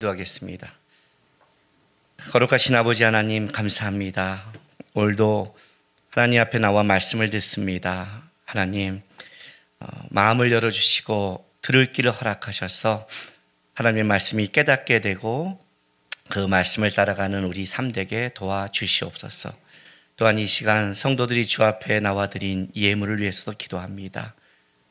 기도하겠습니다. 거룩하신 아버지 하나님 감사합니다. 오늘도 하나님 앞에 나와 말씀을 듣습니다. 하나님 마음을 열어주시고 들을 길을 허락하셔서 하나님의 말씀이 깨닫게 되고 그 말씀을 따라가는 우리 삶 되게 도와주시옵소서. 또한 이 시간 성도들이 주 앞에 나와 드린 예물을 위해서도 기도합니다.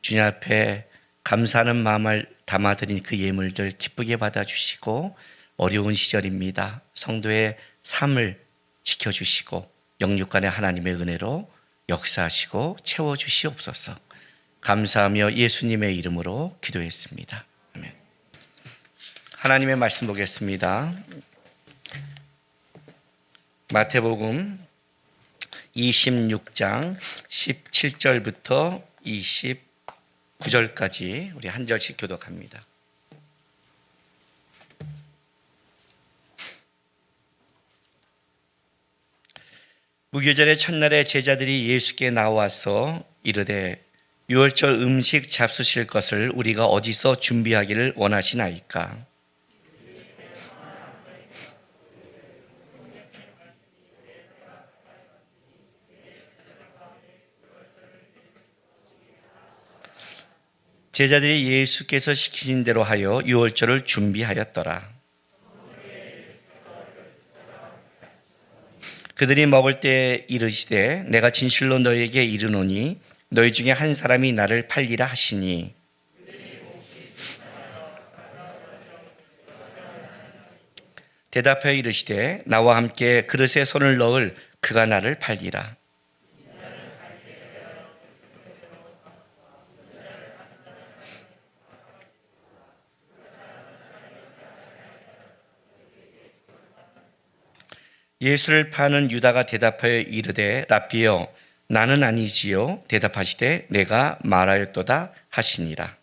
주님 앞에 감사하는 마음을 담아드린 그 예물들 기쁘게 받아주시고 어려운 시절입니다. 성도의 삶을 지켜주시고 영육간의 하나님의 은혜로 역사하시고 채워주시옵소서. 감사하며 예수님의 이름으로 기도했습니다. 아멘. 하나님의 말씀 보겠습니다. 마태복음 26장 17절부터 29절까지 우리 한 절씩 교독합니다. 무교절의 첫날에 제자들이 예수께 나와서 이르되 유월절 음식 잡수실 것을 우리가 어디서 준비하기를 원하시나이까? 제자들이 예수께서 시키신 대로 하여 유월절을 준비하였더라. 그들이 먹을 때 이르시되 내가 진실로 너희에게 이르노니 너희 중에 한 사람이 나를 팔리라 하시니 대답하여 이르시되 나와 함께 그릇에 손을 넣을 그가 나를 팔리라. 예수를 파는 유다가 대답하여 이르되 랍비여 나는 아니지요. 대답하시되 내가 말하였도다 하시니라.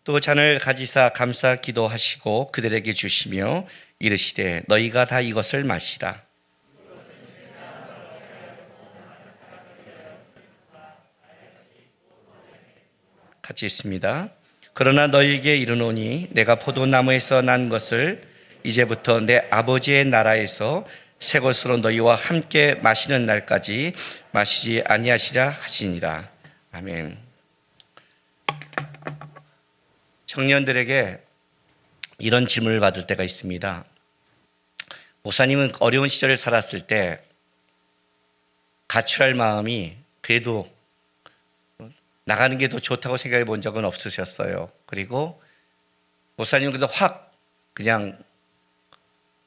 또 잔을 가지사 감사 기도하시고 그들에게 주시며 이르시되 너희가 다 이것을 마시라. 같이 있습니다. 그러나 너희에게 이르노니 내가 포도나무에서 난 것을 이제부터 내 아버지의 나라에서 새 것으로 너희와 함께 마시는 날까지 마시지 아니하시라 하시니라. 아멘. 청년들에게 이런 질문을 받을 때가 있습니다. 목사님은 어려운 시절을 살았을 때 가출할 마음이 그래도 나가는 게 더 좋다고 생각해 본 적은 없으셨어요. 그리고 목사님은 그래도 확 그냥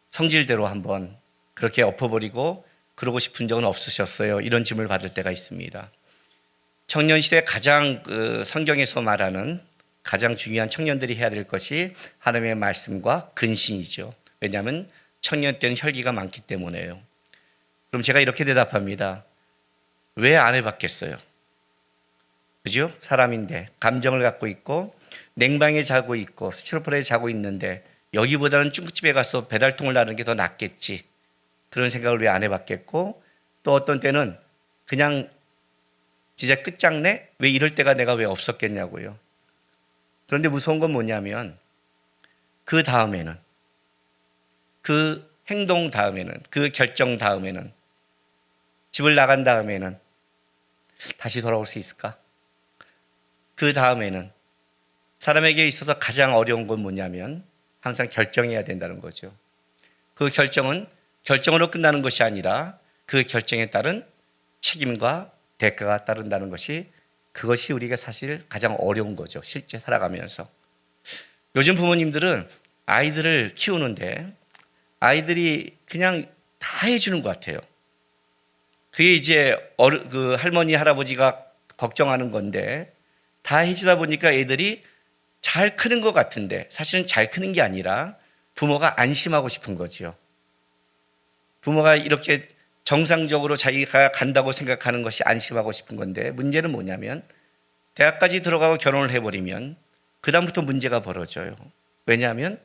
성질대로 한번 그렇게 엎어버리고 그러고 싶은 적은 없으셨어요. 이런 질문을 받을 때가 있습니다. 청년 시대 가장 성경에서 말하는 가장 중요한 청년들이 해야 될 것이 하나님의 말씀과 근신이죠. 왜냐하면 청년 때는 혈기가 많기 때문에요. 그럼 제가 이렇게 대답합니다. 왜 안 해봤겠어요? 그죠? 사람인데 감정을 갖고 있고 냉방에 자고 있고 스티로폼에 자고 있는데 여기보다는 중국집에 가서 배달통을 나르는 게 더 낫겠지. 그런 생각을 왜 안 해봤겠고 또 어떤 때는 그냥 진짜 끝장내? 왜 이럴 때가 내가 왜 없었겠냐고요. 그런데 무서운 건 뭐냐면 그 다음에는 그 행동 다음에는 그 결정 다음에는 집을 나간 다음에는 다시 돌아올 수 있을까? 그 다음에는 사람에게 있어서 가장 어려운 건 뭐냐면 항상 결정해야 된다는 거죠. 그 결정은 결정으로 끝나는 것이 아니라 그 결정에 따른 책임과 대가가 따른다는 것이 그것이 우리가 사실 가장 어려운 거죠. 실제 살아가면서. 요즘 부모님들은 아이들을 키우는데 아이들이 그냥 다 해주는 것 같아요. 그게 이제 그 할머니 할아버지가 걱정하는 건데 다 해주다 보니까 애들이 잘 크는 것 같은데 사실은 잘 크는 게 아니라 부모가 안심하고 싶은 거죠. 부모가 이렇게 정상적으로 자기가 간다고 생각하는 것이 안심하고 싶은 건데 문제는 뭐냐면 대학까지 들어가고 결혼을 해버리면 그다음부터 문제가 벌어져요. 왜냐하면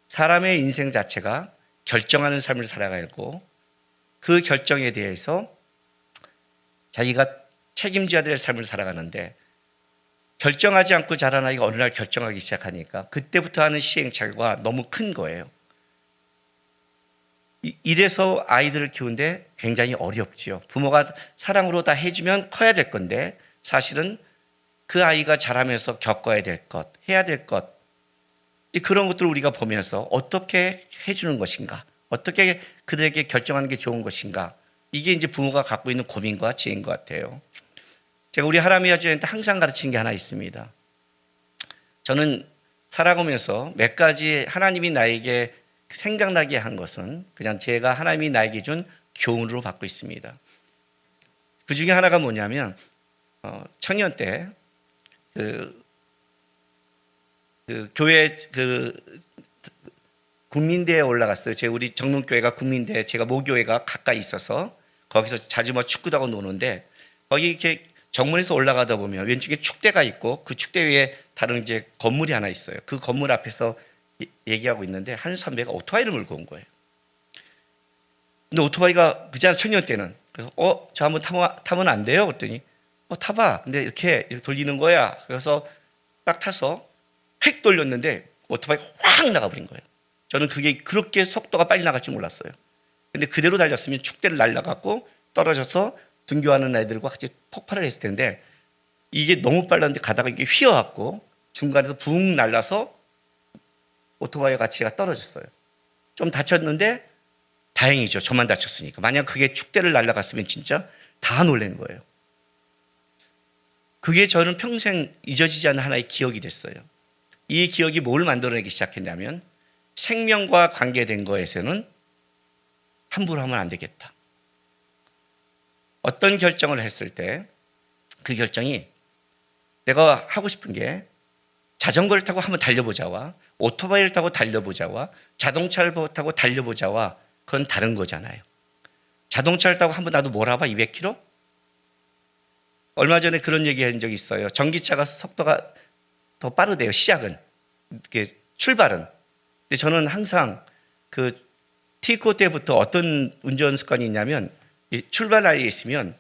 사람의 인생 자체가 결정하는 삶을 살아가고 그 결정에 대해서 자기가 책임져야 될 삶을 살아가는데 결정하지 않고 자란 아이가 어느 날 결정하기 시작하니까 그때부터 하는 시행착오가 너무 큰 거예요. 이래서 아이들을 키우는데 굉장히 어렵지요. 부모가 사랑으로 다 해주면 커야 될 건데 사실은 그 아이가 자라면서 겪어야 될 것, 해야 될 것, 그런 것들을 우리가 보면서 어떻게 해주는 것인가, 어떻게 그들에게 결정하는 게 좋은 것인가, 이게 이제 부모가 갖고 있는 고민과 지혜인 것 같아요. 제가 우리 하람이 아주한테 항상 가르치는 게 하나 있습니다. 저는 살아가면서 몇 가지 하나님이 나에게 생각나게 한 것은 그냥 제가 하나님이 나에게 준 교훈으로 받고 있습니다. 그 중에 하나가 뭐냐면 청년 때 그 교회 국민대에 올라갔어요. 우리 정론교회가 국민대, 제가 모교회가 가까이 있어서 거기서 자주 축구도 하고 노는데 거기 이렇게 정문에서 올라가다 보면 왼쪽에 축대가 있고 그 축대 위에 다른 이제 건물이 하나 있어요. 그 건물 앞에서 얘기하고 있는데 한 선배가 오토바이를 몰고 온 거예요. 근데 오토바이가 그냥 청년 때는 그래서 저 한번 타면 안 돼요? 그랬더니 타봐. 근데 이렇게 돌리는 거야. 그래서 딱 타서 획 돌렸는데 오토바이가 확 나가버린 거예요. 저는 그게 그렇게 속도가 빨리 나갈 줄 몰랐어요. 근데 그대로 달렸으면 축대를 날라갔고 떨어져서 등교하는 애들과 같이 폭발을 했을 텐데 이게 너무 빨랐는데 가다가 이게 휘어갖고 중간에서 붕 날라서 오토바이와 같이 떨어졌어요. 좀 다쳤는데 다행이죠. 저만 다쳤으니까. 만약 그게 축대를 날라갔으면 진짜 다 놀란 거예요. 그게 저는 평생 잊어지지 않는 하나의 기억이 됐어요. 이 기억이 뭘 만들어내기 시작했냐면 생명과 관계된 거에서는 함부로 하면 안 되겠다. 어떤 결정을 했을 때 그 결정이 내가 하고 싶은 게 자전거를 타고 한번 달려보자와 오토바이를 타고 달려보자와 자동차를 타고 달려보자와 그건 다른 거잖아요. 자동차를 타고 한번 나도 몰아봐 200km? 얼마 전에 그런 얘기 한 적이 있어요. 전기차가 속도가 더 빠르대요. 시작은. 이렇게 출발은. 근데 저는 항상 그 T코 때부터 어떤 운전 습관이 있냐면 출발 라인에 있으면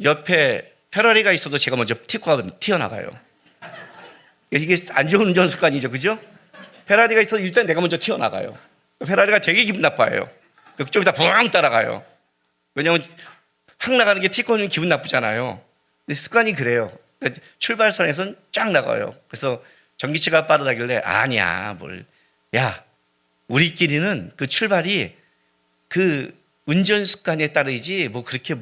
옆에 페라리가 있어도 제가 먼저 T코가 튀어나가요. 이게 안 좋은 운전 습관이죠. 그죠? 페라리가 있어도 일단 내가 먼저 튀어나가요. 페라리가 되게 기분 나빠요. 좀 이따 붕 따라가요. 왜냐하면 확 나가는 게 T코는 기분 나쁘잖아요. 근데 습관이 그래요. 출발선에서는 쫙 나가요. 그래서 전기차가 빠르다길래 아니야 야 우리끼리는 그 출발이 그 운전 습관에 따르지 그렇게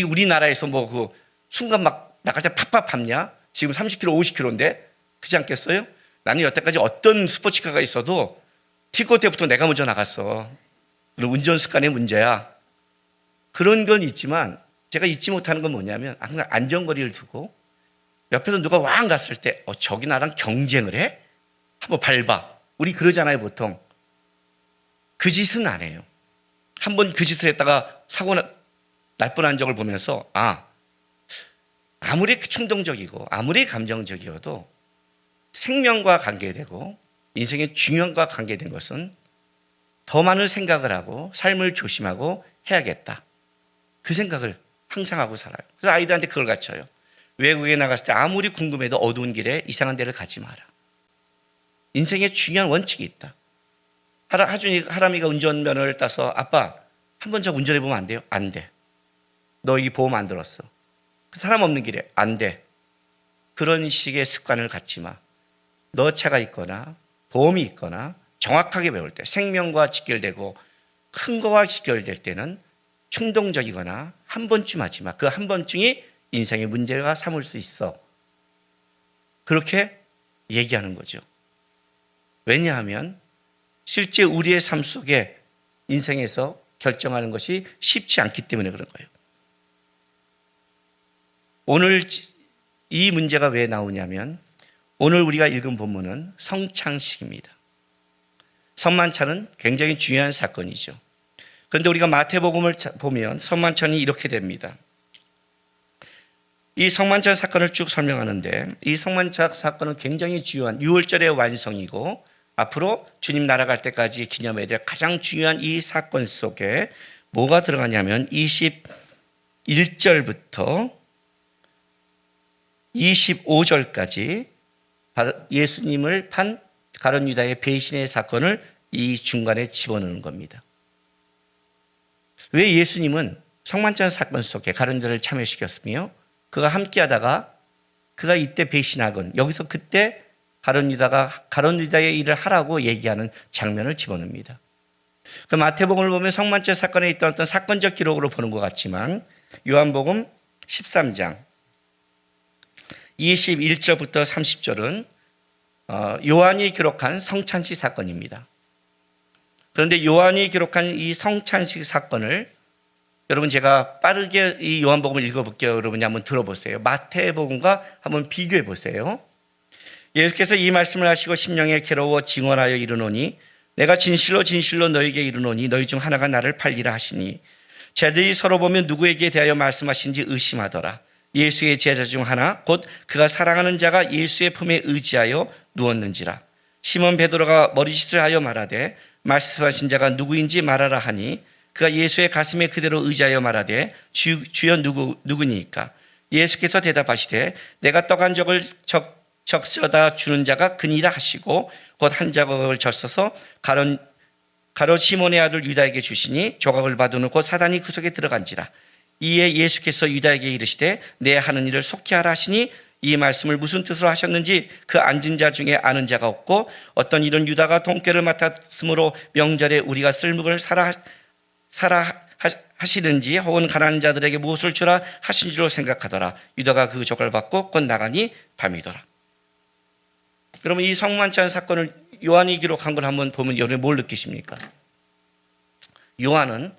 우리나라에서 그 순간 막 나갈 때 팍팍 밟냐? 지금 30km 50km인데 그렇지 않겠어요? 나는 여태까지 어떤 스포츠카가 있어도 T코 때부터 내가 먼저 나갔어. 운전 습관의 문제야. 그런 건 있지만 제가 잊지 못하는 건 뭐냐면 항상 안전거리를 두고 옆에서 누가 왕 갔을 때 저기 나랑 경쟁을 해? 한번 밟아. 우리 그러잖아요 보통. 그 짓은 안 해요. 한번 그 짓을 했다가 사고 날 뻔한 적을 보면서 아무리 충동적이고 아무리 감정적이어도 생명과 관계되고 인생의 중요함과 관계된 것은 더 많은 생각을 하고 삶을 조심하고 해야겠다. 그 생각을 항상 하고 살아요. 그래서 아이들한테 그걸 가르쳐요. 외국에 나갔을 때 아무리 궁금해도 어두운 길에 이상한 데를 가지 마라. 인생에 중요한 원칙이 있다. 하람이가 운전면허를 따서 아빠 한 번 저 운전해보면 안 돼요? 안 돼. 너 이 보험 안 들었어. 그 사람 없는 길에 안 돼. 그런 식의 습관을 갖지 마. 너 차가 있거나 보험이 있거나 정확하게 배울 때 생명과 직결되고 큰 거와 직결될 때는 충동적이거나 한 번쯤 하지 마. 그 한 번쯤이 인생의 문제가 삼을 수 있어. 그렇게 얘기하는 거죠. 왜냐하면 실제 우리의 삶 속에 인생에서 결정하는 것이 쉽지 않기 때문에 그런 거예요. 오늘 이 문제가 왜 나오냐면 오늘 우리가 읽은 본문은 성찬식입니다. 성만찬은 굉장히 중요한 사건이죠. 그런데 우리가 마태복음을 보면 성만찬이 이렇게 됩니다. 이 성만찬 사건을 쭉 설명하는데 이 성만찬 사건은 굉장히 중요한 6월절의 완성이고 앞으로 주님 날아갈 때까지 기념해야 될 가장 중요한 이 사건 속에 뭐가 들어가냐면 1절부터 25절까지 예수님을 판 가룟 유다의 배신의 사건을 이 중간에 집어넣는 겁니다. 왜 예수님은 성만찬 사건 속에 가룟 유다를 참여시켰으며 그가 함께하다가 그가 이때 배신하건 여기서 그때 가룟 유다의 일을 하라고 얘기하는 장면을 집어넣습니다. 그 마태복음을 보면 성만찬 사건에 있던 어떤 사건적 기록으로 보는 것 같지만 요한복음 13장 21절부터 30절은 요한이 기록한 성찬식 사건입니다. 그런데 요한이 기록한 이 성찬식 사건을 여러분 제가 빠르게 이 요한복음을 읽어볼게요. 여러분이 한번 들어보세요. 마태복음과 한번 비교해 보세요. 예수께서 이 말씀을 하시고 심령에 괴로워 증언하여 이르노니 내가 진실로 진실로 너희에게 이르노니 너희 중 하나가 나를 팔리라 하시니 제자들이 서로 보면 누구에게 대하여 말씀하신지 의심하더라. 예수의 제자 중 하나 곧 그가 사랑하는 자가 예수의 품에 의지하여 누웠는지라. 시몬 베드로가 머리짓을 하여 말하되 말씀하신 자가 누구인지 말하라 하니 그가 예수의 가슴에 그대로 의지하여 말하되 주여 누구니까? 예수께서 대답하시되 내가 떡 한 조각을 적셔다 주는 자가 그니라 하시고 곧 한 조각을 적셔서 가룟 시몬의 아들 유다에게 주시니 조각을 받은 후 곧 사단이 그 속에 들어간지라. 이에 예수께서 유다에게 이르시되 내 하는 일을 속히 하라 하시니 이 말씀을 무슨 뜻으로 하셨는지 그 앉은 자 중에 아는 자가 없고 어떤 일은 유다가 돈깨를 맡았으므로 명절에 우리가 쓸묵을 사라 하시든지 혹은 가난한 자들에게 무엇을 주라 하신 줄로 생각하더라. 유다가 그 조각을 받고 곧 나가니 밤이더라. 그러면 이 성만찬 사건을 요한이 기록한 걸 한번 보면 여러분이 뭘 느끼십니까? 요한은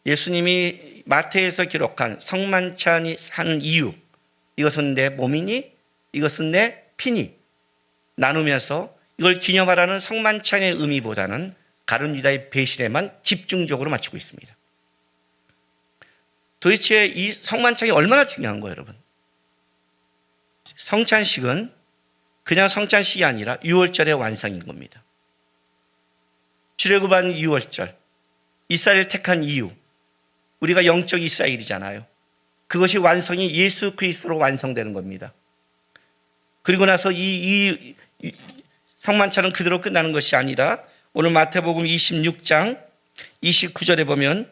예수님이 마태에서 기록한 성만찬이 한 이유, 이것은 내 몸이니 이것은 내 피니 나누면서 이걸 기념하라는 성만찬의 의미보다는 가룟 유다의 배신에만 집중적으로 맞추고 있습니다. 도대체 이 성만찬이 얼마나 중요한 거예요, 여러분? 성찬식은 그냥 성찬식이 아니라 유월절의 완성인 겁니다. 출애굽한 유월절, 이스라엘을 택한 이유, 우리가 영적 이스라엘이잖아요. 그것이 완성이 예수 그리스도로 완성되는 겁니다. 그리고 나서 이 성만찬은 그대로 끝나는 것이 아니라 오늘 마태복음 26장 29절에 보면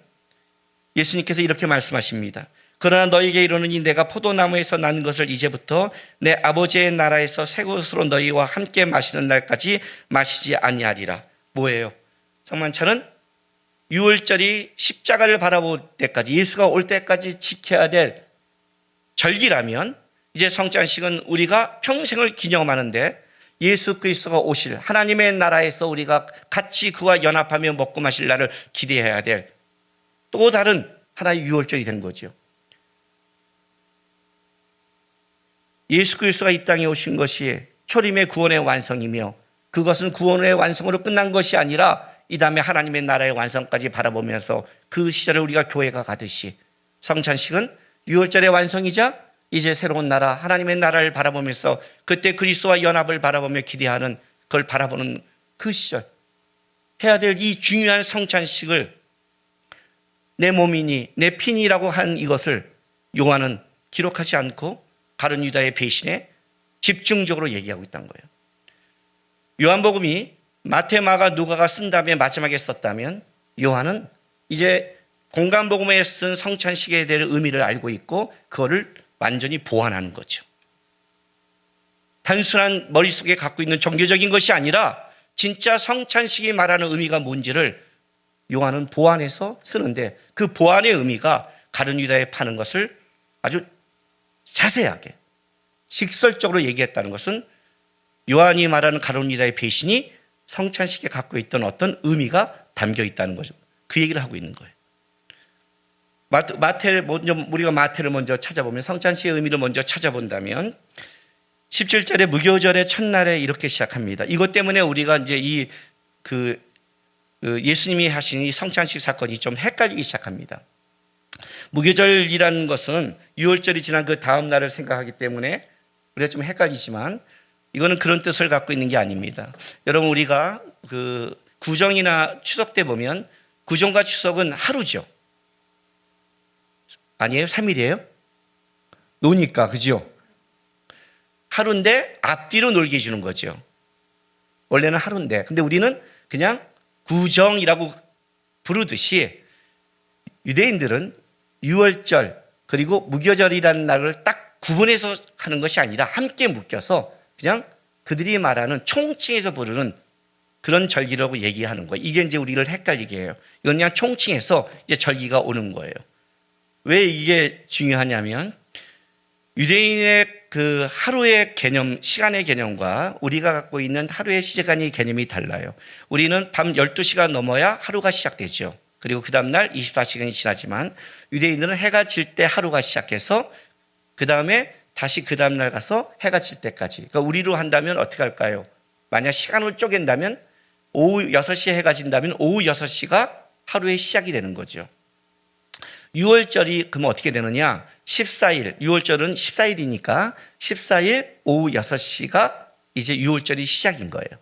예수님께서 이렇게 말씀하십니다. 그러나 너희에게 이르노니 내가 포도나무에서 난 것을 이제부터 내 아버지의 나라에서 새 것으로 너희와 함께 마시는 날까지 마시지 아니하리라. 뭐예요? 성만찬은 유월절이 십자가를 바라볼 때까지 예수가 올 때까지 지켜야 될 절기라면 이제 성찬식은 우리가 평생을 기념하는데 예수 그리스도가 오실 하나님의 나라에서 우리가 같이 그와 연합하며 먹고 마실 날을 기대해야 될 또 다른 하나의 유월절이 된 거죠. 예수 그리스도가 이 땅에 오신 것이 초림의 구원의 완성이며 그것은 구원의 완성으로 끝난 것이 아니라 이 다음에 하나님의 나라의 완성까지 바라보면서 그 시절에 우리가 교회가 가듯이 성찬식은 유월절의 완성이자 이제 새로운 나라 하나님의 나라를 바라보면서 그때 그리스도와 연합을 바라보며 기대하는 그걸 바라보는 그 시절 해야 될 이 중요한 성찬식을 내 몸이니 내 피니라고 한 이것을 요한은 기록하지 않고 가룟 유다의 배신에 집중적으로 얘기하고 있다는 거예요. 요한복음이 마태, 마가, 누가가 쓴 다음에 마지막에 썼다면 요한은 이제 공간복음에 쓴 성찬식에 대한 의미를 알고 있고 그거를 완전히 보완하는 거죠. 단순한 머릿속에 갖고 있는 종교적인 것이 아니라 진짜 성찬식이 말하는 의미가 뭔지를 요한은 보완해서 쓰는데 그 보완의 의미가 가룟 유다에 파는 것을 아주 자세하게 직설적으로 얘기했다는 것은 요한이 말하는 가룟 유다의 배신이 성찬식에 갖고 있던 어떤 의미가 담겨 있다는 거죠. 그 얘기를 하고 있는 거예요. 우리가 마태를 먼저 찾아보면 성찬식의 의미를 먼저 찾아본다면 17절에 무교절의 첫날에 이렇게 시작합니다. 이것 때문에 우리가 이제 예수님이 하신 이 성찬식 사건이 좀 헷갈리기 시작합니다. 무교절이라는 것은 유월절이 지난 그 다음 날을 생각하기 때문에 우리가 좀 헷갈리지만 이거는 그런 뜻을 갖고 있는 게 아닙니다. 여러분 우리가 그 구정이나 추석 때 보면 구정과 추석은 하루죠. 아니에요? 3일이에요? 노니까, 그죠? 하루인데 앞뒤로 놀게 해주는 거죠. 원래는 하루인데. 근데 우리는 그냥 구정이라고 부르듯이 유대인들은 유월절 그리고 무교절이라는 날을 딱 구분해서 하는 것이 아니라 함께 묶여서 그냥 그들이 말하는 총칭해서 부르는 그런 절기라고 얘기하는 거예요. 이게 이제 우리를 헷갈리게 해요. 이건 그냥 총칭해서 이제 절기가 오는 거예요. 왜 이게 중요하냐면 유대인의 그 하루의 개념, 시간의 개념과 우리가 갖고 있는 하루의 시간의 개념이 달라요. 우리는 밤 12시가 넘어야 하루가 시작되죠. 그리고 그 다음날 24시간이 지나지만 유대인들은 해가 질 때 하루가 시작해서 그 다음에 다시 그 다음날 가서 해가 질 때까지. 그러니까 우리로 한다면 어떻게 할까요? 만약 시간을 쪼갠다면 오후 6시에 해가 진다면 오후 6시가 하루의 시작이 되는 거죠. 6월절이 그러면 어떻게 되느냐? 14일, 6월절은 14일이니까 14일 오후 6시가 이제 6월절이 시작인 거예요.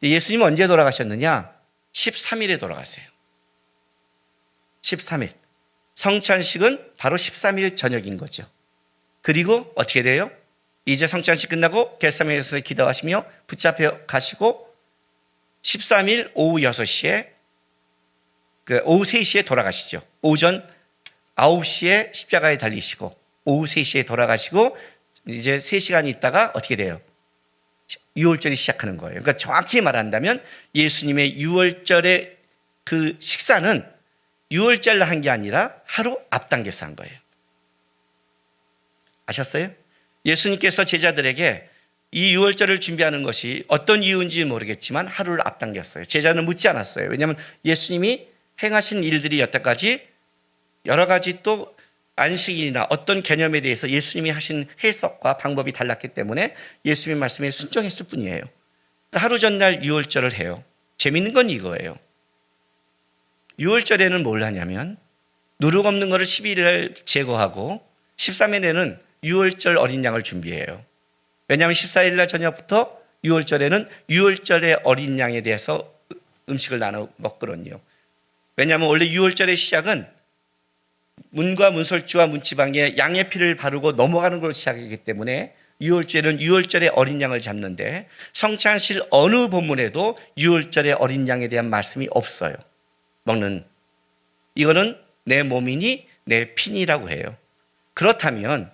예수님은 언제 돌아가셨느냐? 13일에 돌아가세요. 13일. 성찬식은 바로 13일 저녁인 거죠. 그리고 어떻게 돼요? 이제 성찬식 끝나고 겟세마네에서 기도하시며 붙잡혀 가시고 13일 오후 6시에 오후 3시에 돌아가시죠. 오전 9시에 십자가에 달리시고 오후 3시에 돌아가시고 이제 3시간 있다가 어떻게 돼요? 6월절이 시작하는 거예요. 그러니까 정확히 말한다면 예수님의 6월절의 그 식사는 6월절 한 게 아니라 하루 앞당겨서 한 거예요. 아셨어요? 예수님께서 제자들에게 이 6월절을 준비하는 것이 어떤 이유인지 모르겠지만 하루를 앞당겼어요. 제자는 묻지 않았어요. 왜냐하면 예수님이 행하신 일들이 여태까지 여러 가지 또 안식일이나 어떤 개념에 대해서 예수님이 하신 해석과 방법이 달랐기 때문에 예수님의 말씀에 순종했을 뿐이에요. 하루 전날 6월절을 해요. 재밌는 건 이거예요. 6월절에는 뭘 하냐면 누룩 없는 거를 12일을 제거하고 13일에는 6월절 어린 양을 준비해요. 왜냐하면 14일 날 저녁부터 6월절에는 6월절의 어린 양에 대해서 음식을 나눠 먹거든요. 왜냐하면 원래 6월절의 시작은 문과 문설주와 문지방에 양의 피를 바르고 넘어가는 걸로 시작이기 때문에 6월절에는 6월절의 어린 양을 잡는데 성찬식 어느 본문에도 6월절의 어린 양에 대한 말씀이 없어요. 먹는 이거는 내 몸이니 내 피니라고 해요. 그렇다면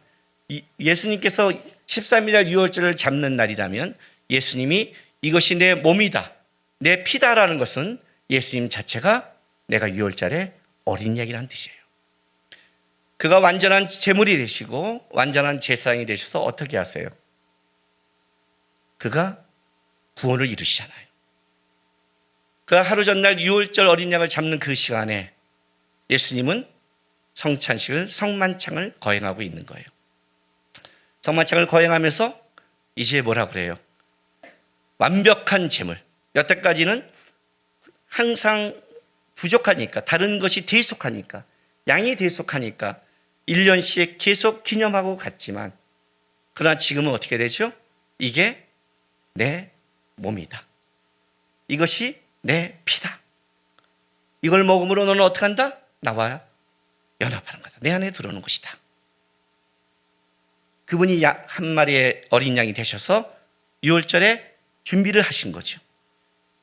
예수님께서 13일날 6월절을 잡는 날이라면 예수님이 이것이 내 몸이다, 내 피다라는 것은 예수님 자체가 내가 6월절에 어린 양이라는 뜻이에요. 그가 완전한 제물이 되시고 완전한 제사장이 되셔서 어떻게 하세요? 그가 구원을 이루시잖아요. 그가 하루 전날 6월절 어린 양을 잡는 그 시간에 예수님은 성찬식을 성만찬을 거행하고 있는 거예요. 성만찬을 거행하면서 이제 뭐라 그래요? 완벽한 제물. 여태까지는 항상 부족하니까 다른 것이 대속하니까 양이 대속하니까 1년씩 계속 기념하고 갔지만 그러나 지금은 어떻게 되죠? 이게 내 몸이다. 이것이 내 피다. 이걸 먹음으로 너는 어떻게 한다? 나와 연합하는 거다. 내 안에 들어오는 것이다. 그분이 한 마리의 어린 양이 되셔서 6월절에 준비를 하신 거죠.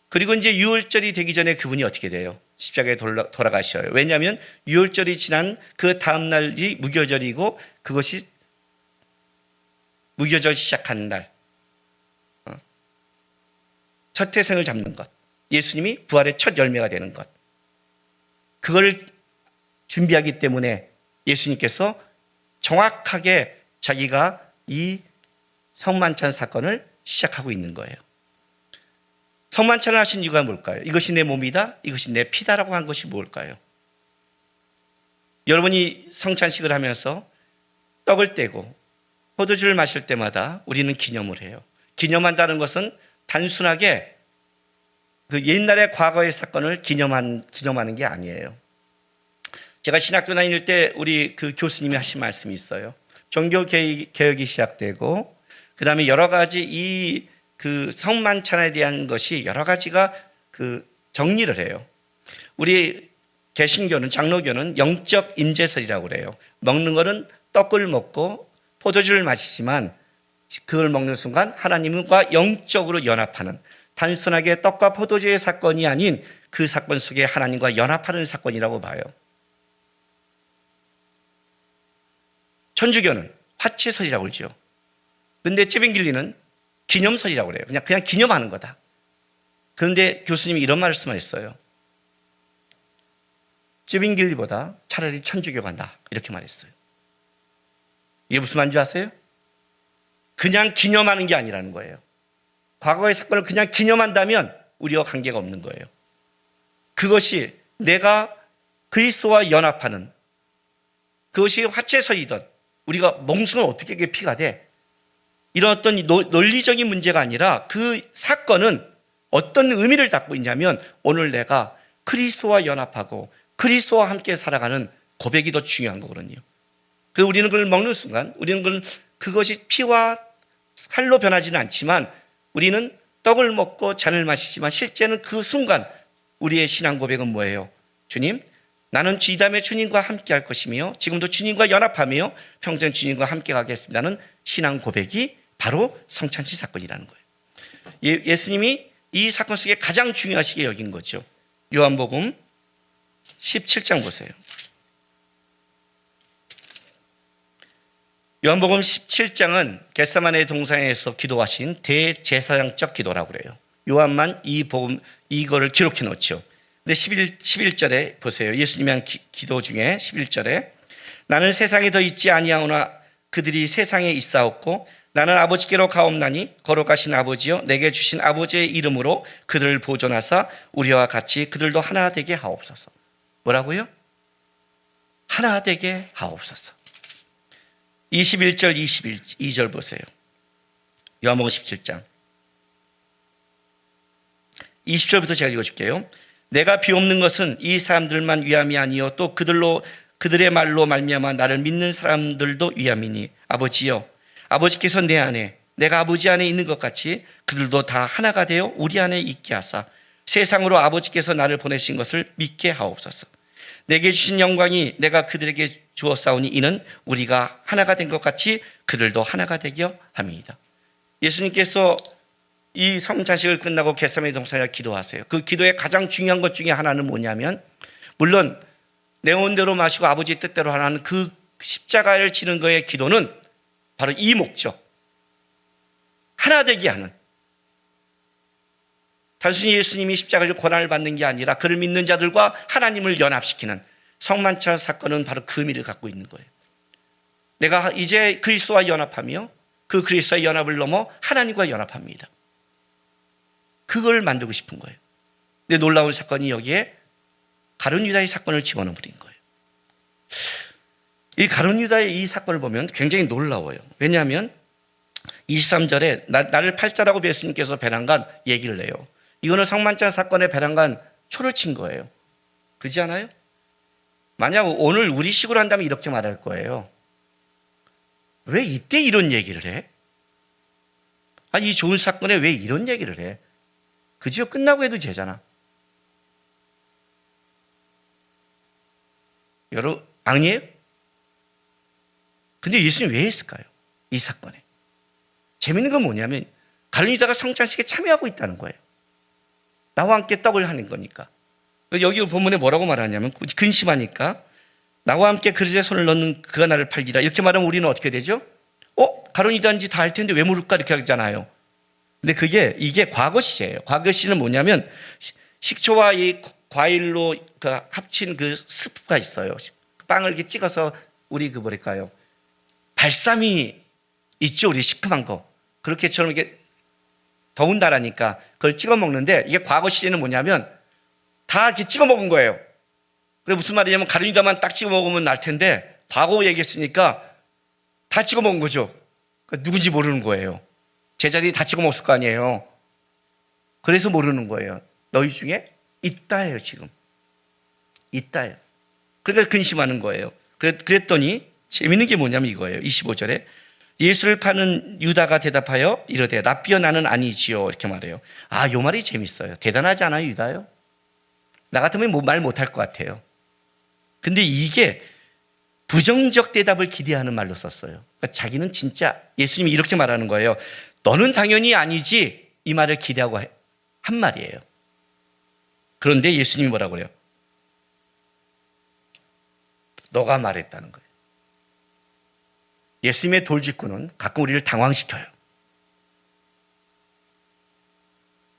그리고 이제 6월절이 되기 전에 그분이 어떻게 돼요? 십자가에 돌아가셔요. 왜냐하면 6월절이 지난 그 다음 날이 무교절이고 그것이 무교절 시작하는 날, 첫 태생을 잡는 것, 예수님이 부활의 첫 열매가 되는 것, 그걸 준비하기 때문에 예수님께서 정확하게 자기가 이 성만찬 사건을 시작하고 있는 거예요. 성만찬을 하신 이유가 뭘까요? 이것이 내 몸이다, 이것이 내 피다라고 한 것이 뭘까요? 여러분이 성찬식을 하면서 떡을 떼고 포도주를 마실 때마다 우리는 기념을 해요. 기념한다는 것은 단순하게 그 옛날의 과거의 사건을 기념하는 게 아니에요. 제가 신학교 다닐 때 우리 그 교수님이 하신 말씀이 있어요. 종교 개혁이 시작되고 그 다음에 여러 가지 이 그 성만찬에 대한 것이 여러 가지가 그 정리를 해요. 우리 개신교는, 장로교는 영적 임재설이라고 그래요. 먹는 거는 떡을 먹고 포도주를 마시지만 그걸 먹는 순간 하나님과 영적으로 연합하는, 단순하게 떡과 포도주의 사건이 아닌 그 사건 속에 하나님과 연합하는 사건이라고 봐요. 천주교는 화채설이라고 그러죠. 그런데 쯔빙길리는 기념설이라고 그래요. 그냥 기념하는 거다. 그런데 교수님이 이런 말씀을 했어요. 쯔빙길리보다 차라리 천주교가 나아, 이렇게 말했어요. 이게 무슨 말인지 아세요? 그냥 기념하는 게 아니라는 거예요. 과거의 사건을 그냥 기념한다면 우리와 관계가 없는 거예요. 그것이 내가 그리스도와 연합하는, 그것이 화채설이든 우리가 몽수는 어떻게 그게 피가 돼? 이런 어떤 논리적인 문제가 아니라 그 사건은 어떤 의미를 갖고 있냐면 오늘 내가 그리스도와 연합하고 그리스도와 함께 살아가는 고백이 더 중요한 거거든요. 그래서 우리는 그걸 먹는 순간 우리는 그것이 피와 살로 변하지는 않지만 우리는 떡을 먹고 잔을 마시지만 실제는 그 순간 우리의 신앙 고백은 뭐예요? 주님, 나는 이 다음에 주님과 함께 할 것이며 지금도 주님과 연합하며 평생 주님과 함께 가겠습니다는 신앙 고백이 바로 성찬식 사건이라는 거예요. 예수님이 이 사건 속에 가장 중요하시게 여긴 거죠. 요한복음 17장 보세요. 요한복음 17장은 겟세마네 동산에서 기도하신 대제사장적 기도라고 그래요. 요한만 이거를 기록해 놓죠. 근데 11절에 보세요. 예수님이 한 기도 중에 11절에 나는 세상에 더 있지 아니하오나 그들이 세상에 있사옵고 나는 아버지께로 가옵나니 거룩하신 아버지여 내게 주신 아버지의 이름으로 그들을 보존하사 우리와 같이 그들도 하나 되게 하옵소서. 뭐라고요? 하나 되게 하옵소서. 21절 22절 보세요. 요한복음 17장 20절부터 제가 읽어줄게요. 내가 비옵는 것은 이 사람들만 위함이 아니요 또 그들의 말로 말미암아 나를 믿는 사람들도 위함이니 아버지여 아버지께서 내 안에 내가 아버지 안에 있는 것 같이 그들도 다 하나가 되어 우리 안에 있게 하사 세상으로 아버지께서 나를 보내신 것을 믿게 하옵소서. 내게 주신 영광이 내가 그들에게 주었사오니 이는 우리가 하나가 된 것 같이 그들도 하나가 되게 함이니이다. 예수님께서 이 성찬식을 끝나고 겟세마네 동산에 기도하세요. 그 기도의 가장 중요한 것 중에 하나는 뭐냐면 물론 내 온대로 마시고 아버지의 뜻대로 하라는 그 십자가를 지는 거의 기도는 바로 이 목적, 하나 되게 하는, 단순히 예수님이 십자가를 고난을 받는 게 아니라 그를 믿는 자들과 하나님을 연합시키는 성만찬 사건은 바로 그 의미를 갖고 있는 거예요. 내가 이제 그리스도와 연합하며 그 그리스도의 연합을 넘어 하나님과 연합합니다. 그걸 만들고 싶은 거예요. 근데 놀라운 사건이 여기에 가룟 유다의 사건을 집어넣어 버린 거예요. 이 가룟 유다의 이 사건을 보면 굉장히 놀라워요. 왜냐하면 23절에 나를 팔자라고 예수님께서 배란간 얘기를 해요. 이거는 성만찬 사건의 배란간 초를 친 거예요. 그렇지 않아요? 만약 오늘 우리 식으로 한다면 이렇게 말할 거예요. 왜 이때 이런 얘기를 해? 아니 이 좋은 사건에 왜 이런 얘기를 해? 그지요? 끝나고 해도 되잖아. 여러분 아니에요? 근데 예수님 왜 했을까요? 이 사건에. 재밌는 건 뭐냐면 가룟 유다가 성찬식에 참여하고 있다는 거예요. 나와 함께 떡을 하는 거니까. 여기 본문에 뭐라고 말하냐면 근심하니까 나와 함께 그릇에 손을 넣는 그가 나를 팔리라. 이렇게 말하면 우리는 어떻게 되죠? 가룟 유다인지 다 할 텐데 왜 물을까? 이렇게 하잖아요. 근데 이게 과거 시제예요. 과거 시는 뭐냐면 식초와 이 과일로 합친 그 스프가 있어요. 빵을 이렇게 찍어서 우리 뭐랄까요? 발사미 있죠, 우리 시큼한 거. 그렇게처럼 이게 더운 나라니까 그걸 찍어 먹는데 이게 과거 시제는 뭐냐면 다 이렇게 찍어 먹은 거예요. 그래 무슨 말이냐면 가룟 유다만 딱 찍어 먹으면 날 텐데 과거 얘기했으니까 다 찍어 먹은 거죠. 누군지 모르는 거예요. 제자들이 다 찍어 먹었을 거 아니에요. 그래서 모르는 거예요. 너희 중에 있다예요, 지금. 있다예요. 그러니까 근심하는 거예요. 그랬더니 재밌는 게 뭐냐면 이거예요. 25절에 예수를 파는 유다가 대답하여 이르되 랍비여 나는 아니지요. 이렇게 말해요. 요 말이 재밌어요. 대단하지 않아요, 유다요? 나 같으면 말 못할 것 같아요. 근데 이게 부정적 대답을 기대하는 말로 썼어요. 그러니까 자기는 진짜 예수님이 이렇게 말하는 거예요. 너는 당연히 아니지, 이 말을 기대하고 한 말이에요. 그런데 예수님이 뭐라고 그래요? 너가 말했다는 거예요. 예수님의 돌직구는 가끔 우리를 당황시켜요.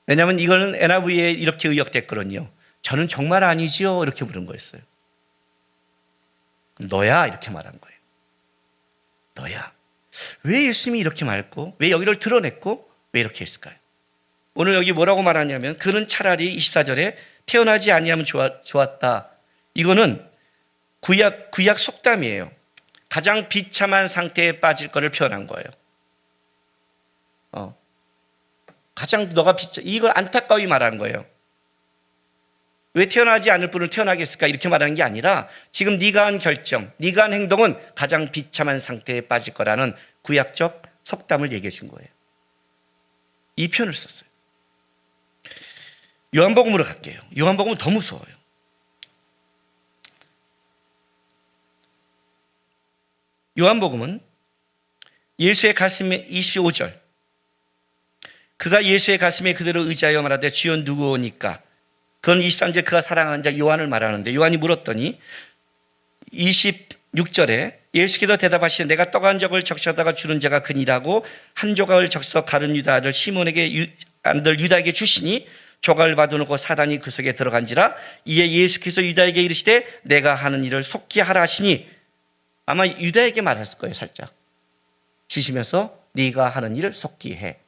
왜냐하면 이거는 NIV에 이렇게 의역됐거든요. 저는 정말 아니지요, 이렇게 물은 거였어요. 너야, 이렇게 말한 거예요. 너야. 왜 예수님이 이렇게 말했고, 왜 여기를 드러냈고, 왜 이렇게 했을까요? 오늘 여기 뭐라고 말하냐면, 그는 차라리 24절에 태어나지 아니하면 좋았다. 이거는 구약 속담이에요. 가장 비참한 상태에 빠질 거를 표현한 거예요. 가장 너가 이걸 안타까이 말하는 거예요. 왜 태어나지 않을 분을 태어나게 했을까? 이렇게 말하는 게 아니라 지금 네가 한 결정, 네가 한 행동은 가장 비참한 상태에 빠질 거라는 구약적 속담을 얘기해 준 거예요. 이 표현을 썼어요. 요한복음으로 갈게요. 요한복음은 더 무서워요. 요한복음은 예수의 가슴에 25절, 그가 예수의 가슴에 그대로 의지하여 말하되 주여 누구오니까? 그건 23절 그가 사랑하는 자 요한을 말하는데, 요한이 물었더니 26절에 예수께서 대답하시되 내가 떡 한 적을 적셔다가 주는 자가 그니라고 한 조각을 적셔 가룟 유다 아들 시몬에게 아들 유다에게 주시니 조각을 받아놓고 사단이 그 속에 들어간지라. 이에 예수께서 유다에게 이르시되 내가 하는 일을 속히 하라 하시니, 아마 유다에게 말했을 거예요. 살짝 주시면서 네가 하는 일을 속히 해.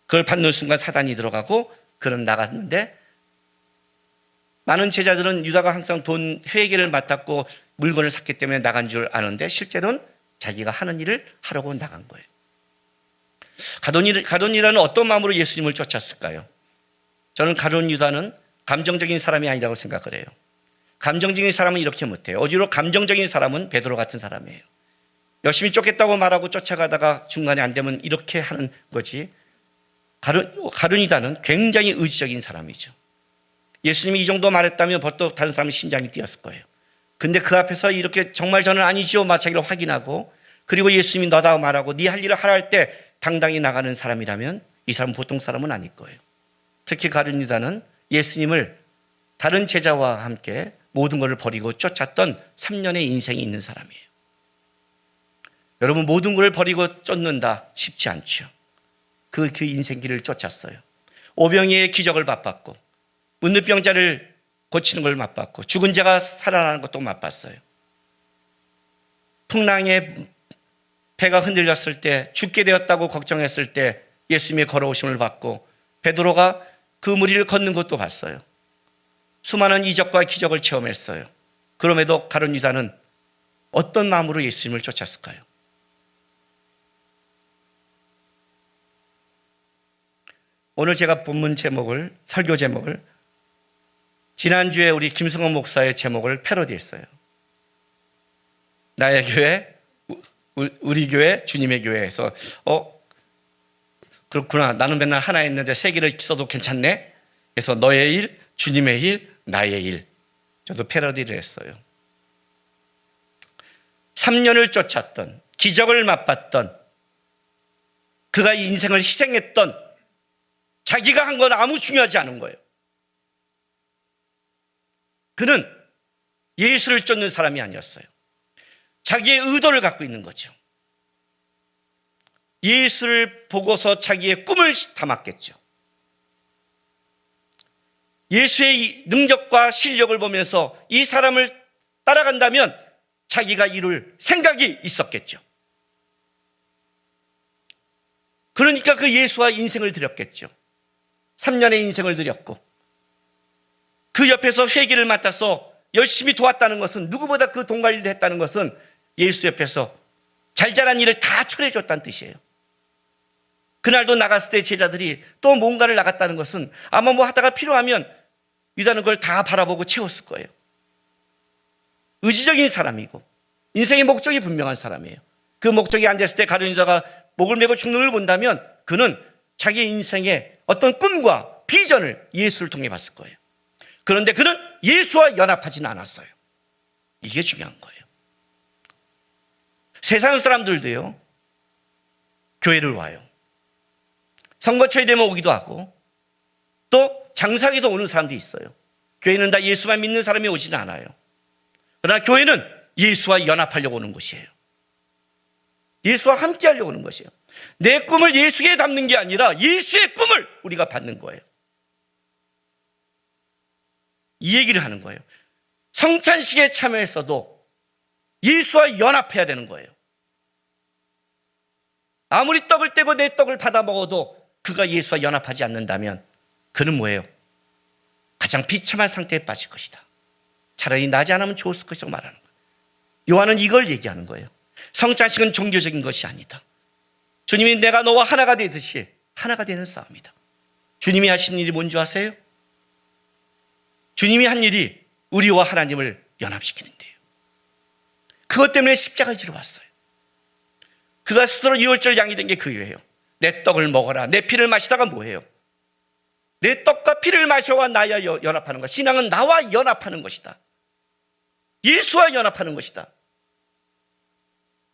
그걸 받는 순간 사단이 들어가고 그는 나갔는데, 많은 제자들은 유다가 항상 돈 회계를 맡았고 물건을 샀기 때문에 나간 줄 아는데 실제로는 자기가 하는 일을 하려고 나간 거예요. 가룟 유다는 어떤 마음으로 예수님을 쫓았을까요? 저는 가룟 유다는 감정적인 사람이 아니라고 생각을 해요. 감정적인 사람은 이렇게 못해요. 오히려 감정적인 사람은 베드로 같은 사람이에요. 열심히 쫓겠다고 말하고 쫓아가다가 중간에 안 되면 이렇게 하는 거지. 가룟 유다는 굉장히 의지적인 사람이죠. 예수님이 이 정도 말했다면 벌써 다른 사람의 심장이 뛰었을 거예요. 근데 그 앞에서 이렇게 정말 저는 아니지요 자기를 확인하고, 그리고 예수님이 너다 말하고 네 할 일을 하라 할 때 당당히 나가는 사람이라면 이 사람은 보통 사람은 아닐 거예요. 특히 가룟 유다는 예수님을 다른 제자와 함께 모든 것을 버리고 쫓았던 3년의 인생이 있는 사람이에요. 여러분, 모든 것을 버리고 쫓는다 쉽지 않죠. 그 인생길을 쫓았어요. 오병이의 기적을 맛봤고, 묻는 병자를 고치는 걸 맛봤고, 죽은 자가 살아나는 것도 맛봤어요. 풍랑에 배가 흔들렸을 때, 죽게 되었다고 걱정했을 때 예수님의 걸어오심을 받고, 베드로가 그 무리를 걷는 것도 봤어요. 수많은 이적과 기적을 체험했어요. 그럼에도 가룟 유다는 어떤 마음으로 예수님을 쫓았을까요? 오늘 제가 본문 제목을, 설교 제목을 지난주에 우리 김승원 목사의 제목을 패러디했어요. 나의 교회, 우리 교회, 주님의 교회에서 그렇구나, 나는 맨날 하나 했는데 세 개를 써도 괜찮네. 그래서 너의 일, 주님의 일, 나의 일. 저도 패러디를 했어요. 3년을 쫓았던, 기적을 맛봤던, 그가 인생을 희생했던, 자기가 한 건 아무 중요하지 않은 거예요. 그는 예수를 쫓는 사람이 아니었어요. 자기의 의도를 갖고 있는 거죠. 예수를 보고서 자기의 꿈을 담았겠죠. 예수의 능력과 실력을 보면서 이 사람을 따라간다면 자기가 이룰 생각이 있었겠죠. 그러니까 그 예수와 인생을 드렸겠죠. 3년의 인생을 드렸고, 그 옆에서 회개를 맡아서 열심히 도왔다는 것은, 누구보다 그 돈 관리를 했다는 것은 예수 옆에서 잘 자란 일을 다 처리해 줬다는 뜻이에요. 그날도 나갔을 때 제자들이 또 뭔가를 나갔다는 것은 아마 뭐 하다가 필요하면 유다는 그걸 다 바라보고 채웠을 거예요. 의지적인 사람이고 인생의 목적이 분명한 사람이에요. 그 목적이 안 됐을 때 가룟 유다가 목을 메고 죽는 걸 본다면 그는 자기 인생의 어떤 꿈과 비전을 예수를 통해 봤을 거예요. 그런데 그는 예수와 연합하지는 않았어요. 이게 중요한 거예요. 세상 사람들도요, 교회를 와요. 선거철이 되면 오기도 하고, 또 장사기도 오는 사람도 있어요. 교회는 다 예수만 믿는 사람이 오지는 않아요. 그러나 교회는 예수와 연합하려고 오는 곳이에요. 예수와 함께 하려고 오는 것이에요. 내 꿈을 예수에 담는 게 아니라 예수의 꿈을 우리가 받는 거예요. 이 얘기를 하는 거예요. 성찬식에 참여했어도 예수와 연합해야 되는 거예요. 아무리 떡을 떼고 내 떡을 받아 먹어도 그가 예수와 연합하지 않는다면 그는 뭐예요? 가장 비참한 상태에 빠질 것이다. 차라리 나지 않으면 좋았을 것이라고 말하는 거예요. 요한은 이걸 얘기하는 거예요. 성찬식은 종교적인 것이 아니다. 주님이 내가 너와 하나가 되듯이 하나가 되는 싸움이다. 주님이 하신 일이 뭔지 아세요? 주님이 한 일이 우리와 하나님을 연합시키는데요. 그것 때문에 십자가를 지러 왔어요. 그가 스스로 유월절 양이 된 게 그 이유예요. 내 떡을 먹어라, 내 피를 마시다가 뭐예요? 내 떡과 피를 마셔와 나와 연합하는 것. 신앙은 나와 연합하는 것이다. 예수와 연합하는 것이다.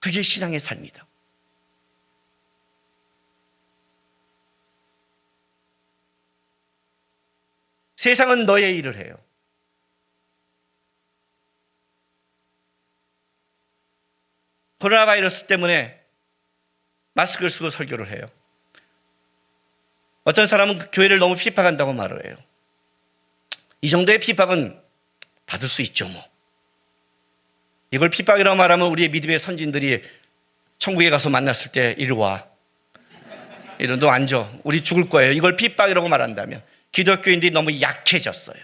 그게 신앙의 삶이다. 세상은 너의 일을 해요. 코로나 바이러스 때문에 마스크를 쓰고 설교를 해요. 어떤 사람은 그 교회를 너무 핍박한다고 말을 해요. 이 정도의 핍박은 받을 수 있죠 뭐. 이걸 핍박이라고 말하면 우리의 믿음의 선진들이 천국에 가서 만났을 때 이리 와. 이런 너 앉아. 우리 죽을 거예요. 이걸 핍박이라고 말한다면 기독교인들이 너무 약해졌어요.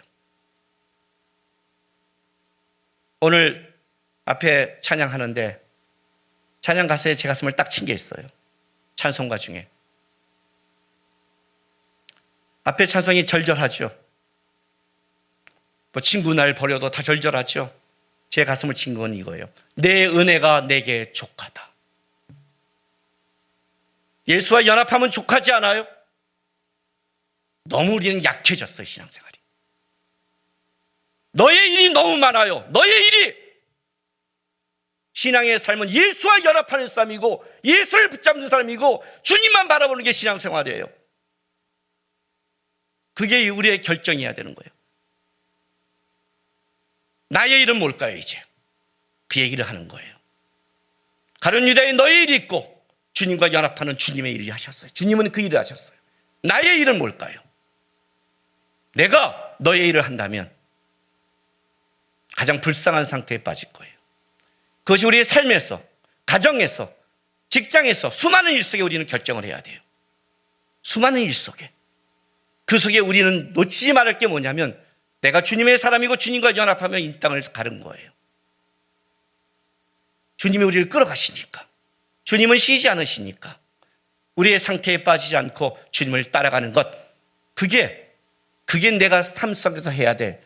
오늘 앞에 찬양하는데 찬양 가사에 제 가슴을 딱 친 게 있어요. 찬송가 중에. 앞에 찬송이 절절하죠. 뭐 친구 날 버려도 다 절절하죠. 제 가슴을 친 건 이거예요. 내 은혜가 내게 족하다. 예수와 연합하면 족하지 않아요? 너무 우리는 약해졌어요, 신앙생활이. 너의 일이 너무 많아요. 너의 일이. 신앙의 삶은 예수와 연합하는 삶이고 예수를 붙잡는 삶이고 주님만 바라보는 게 신앙생활이에요. 그게 우리의 결정이어야 되는 거예요. 나의 일은 뭘까요, 이제? 그 얘기를 하는 거예요. 가룟 유다에 너의 일이 있고 주님과 연합하는 주님의 일을 하셨어요. 주님은 그 일을 하셨어요. 나의 일은 뭘까요? 내가 너의 일을 한다면 가장 불쌍한 상태에 빠질 거예요. 그것이 우리의 삶에서, 가정에서, 직장에서 수많은 일 속에 우리는 결정을 해야 돼요. 수많은 일 속에. 그 속에 우리는 놓치지 말을 게 뭐냐면 내가 주님의 사람이고 주님과 연합하면 이 땅을 가른 거예요. 주님이 우리를 끌어가시니까. 주님은 쉬지 않으시니까. 우리의 상태에 빠지지 않고 주님을 따라가는 것. 그게 내가 삶 속에서 해야 될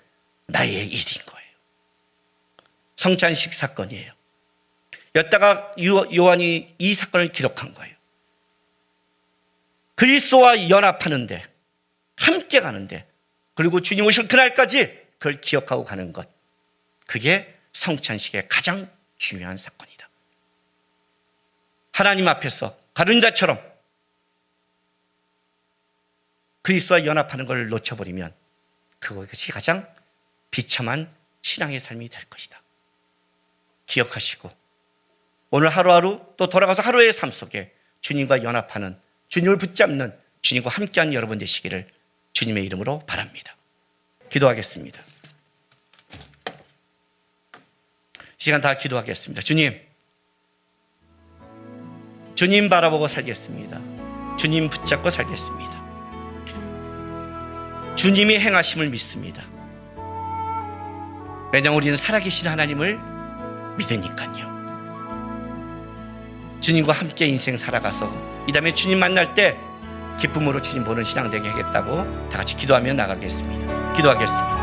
나의 일인 거예요. 성찬식 사건이에요. 여기다가 요한이 이 사건을 기록한 거예요. 그리스도와 연합하는데, 함께 가는데, 그리고 주님 오실 그날까지 그걸 기억하고 가는 것. 그게 성찬식의 가장 중요한 사건이다. 하나님 앞에서 가룟 유다처럼 그리스도와 연합하는 걸 놓쳐버리면 그것이 가장 비참한 신앙의 삶이 될 것이다. 기억하시고 오늘 하루하루 또 돌아가서 하루의 삶 속에 주님과 연합하는, 주님을 붙잡는, 주님과 함께하는 여러분 되시기를 주님의 이름으로 바랍니다. 기도하겠습니다. 시간 다 기도하겠습니다. 주님 바라보고 살겠습니다. 주님 붙잡고 살겠습니다. 주님이 행하심을 믿습니다. 왜냐하면 우리는 살아계신 하나님을 믿으니까요. 주님과 함께 인생 살아가서 이 다음에 주님 만날 때 기쁨으로 주님 보는 신앙 되게 하겠다고 다 같이 기도하며 나가겠습니다. 기도하겠습니다.